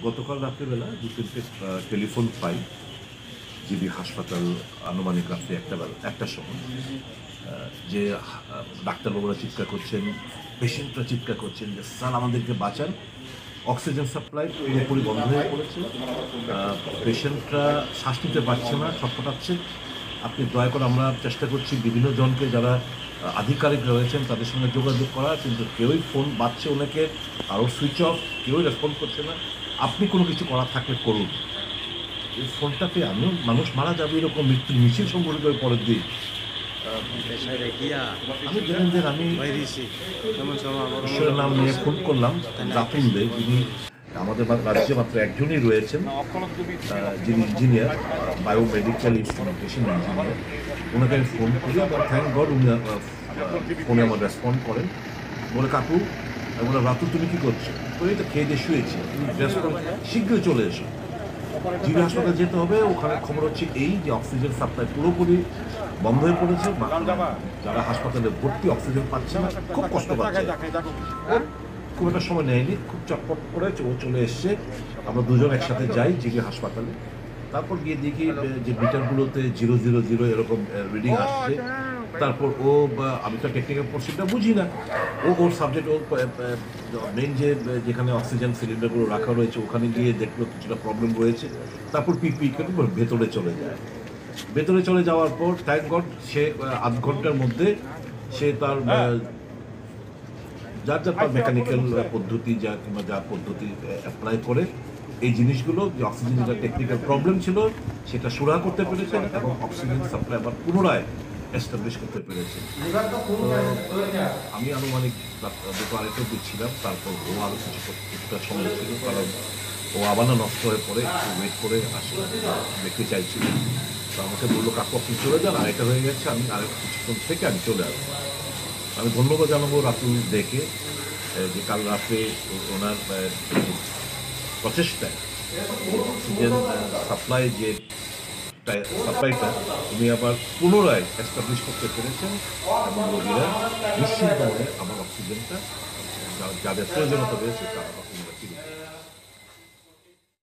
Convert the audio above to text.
গতকাল রাত্রেবেলা ২-৩টে টেলিফোন পাই জিবি হাসপাতাল আনুমানিক রাত্রে একটার সময় যে ডাক্তারবাবুরা চিৎকার করছেন, পেশেন্টরা চিৎকার করছেন যে স্যার আমাদেরকে বাঁচান, অক্সিজেন সাপ্লাই পুরোপুরি বন্ধ হয়ে পড়েছে, পেশেন্টরা শ্বাস নিতে পারছে না, ছটফটাচ্ছে। আপনি দয়া করে আমরা চেষ্টা করছি বিভিন্ন জনকে যারা আধিকারিক রয়েছেন তাদের সঙ্গে যোগাযোগ করা, কিন্তু কেউই ফোন বাজছে অনেকে, কারোর সুইচ অফ, কেউই রেসপন্ড করছে না। আপনি কোনো কিছু করার থাকলে করুন। এই ফোনটাতে আমিও মানুষ মারা যাবে এরকম মৃত্যুর মিছিল সংঘটিত হয়ে পরের দিন। আমি জানেন আমি ঈশ্বরের নাম নিয়ে ফোন করলাম রাতুল দে, যিনি আমাদের রাজ্যে মাত্র একজনই রয়েছেন যিনি ইঞ্জিনিয়ার, বায়োমেডিক্যাল ইনস্ট্রুমেন্টেশন ইঞ্জিনিয়ার। ওনাকে আমি ফোন করি এবং থ্যাংক গড উনি ফোনে আমার রেসপন্ড করেন, বলে কাকু, আমি বললাম রাতুল তুমি কী করছো? তো এই তো খেয়ে দিয়ে শুয়েছি, তুমি ড্রেস করে শীঘ্রই চলে এসো, জিবি হাসপাতালে যেতে হবে। ওখানে খবর হচ্ছে এই যে অক্সিজেন সাপ্লাই পুরোপুরি বন্ধ হয়ে পড়েছে, যারা হাসপাতালে ভর্তি অক্সিজেন পাচ্ছে না, খুব কষ্ট পাচ্ছে। খুব একটা সময় নেয়নি, খুব চটপট করে ও চলে এসছে। আমরা দুজন একসাথে যাই জিবি হাসপাতালে। তারপর গিয়ে দেখি যে মিটারগুলোতে 000 এরকম রিডিং আসছে। তারপর আমি তো টেকনিক্যাল পোর্শনটা বুঝি না, ওর সাবজেক্ট, ওর মেন যেখানে অক্সিজেন সিলিন্ডারগুলো রাখা রয়েছে ওখানে গিয়ে দেখলো কিছুটা প্রবলেম রয়েছে। তারপর পিপি করে ভেতরে চলে যায়। ভেতরে চলে যাওয়ার পর থ্যাংক গড সে আধ ঘন্টার মধ্যে সে তার যার তার মেকানিক্যাল পদ্ধতি কিংবা যা পদ্ধতি অ্যাপ্লাই করে এই জিনিসগুলো, যে অক্সিজেন যেটা টেকনিক্যাল প্রবলেম ছিল সেটা সুরাহা করতে পেরেছেন এবং অক্সিজেন সাপ্লাই আবার পুনরায় এস্টাবলিশ করতে পেরেছেন। আমি আনুমানিক দুটো আড়াইটা দিচ্ছিলাম, তারপর ও আরও কিছুটা সময় ছিল, কারণ ও আবার না নষ্ট হয়ে পড়ে, একটু ওয়েট করে আসলে দেখতে চাইছিলেন। তো আমাকে বললো কাকু আপনি চলে যান, আড়াইটা হয়ে গেছে, আমি আরেক কিছুক্ষণ থেকে আমি চলে আসবো। আমি ধন্যবাদ জানাবো রাতুল দেখে যে কাল রাতে ওনার প্রচেষ্টায় অক্সিজেন সাপ্লাইটা উনি আবার পুনরায় এস্টাবলিশ করতে পেরেছেন এবং রোগীরা নিশ্চিন্ত মনে আমার অক্সিজেনটা যাদের প্রয়োজনীয়তা রয়েছে তারা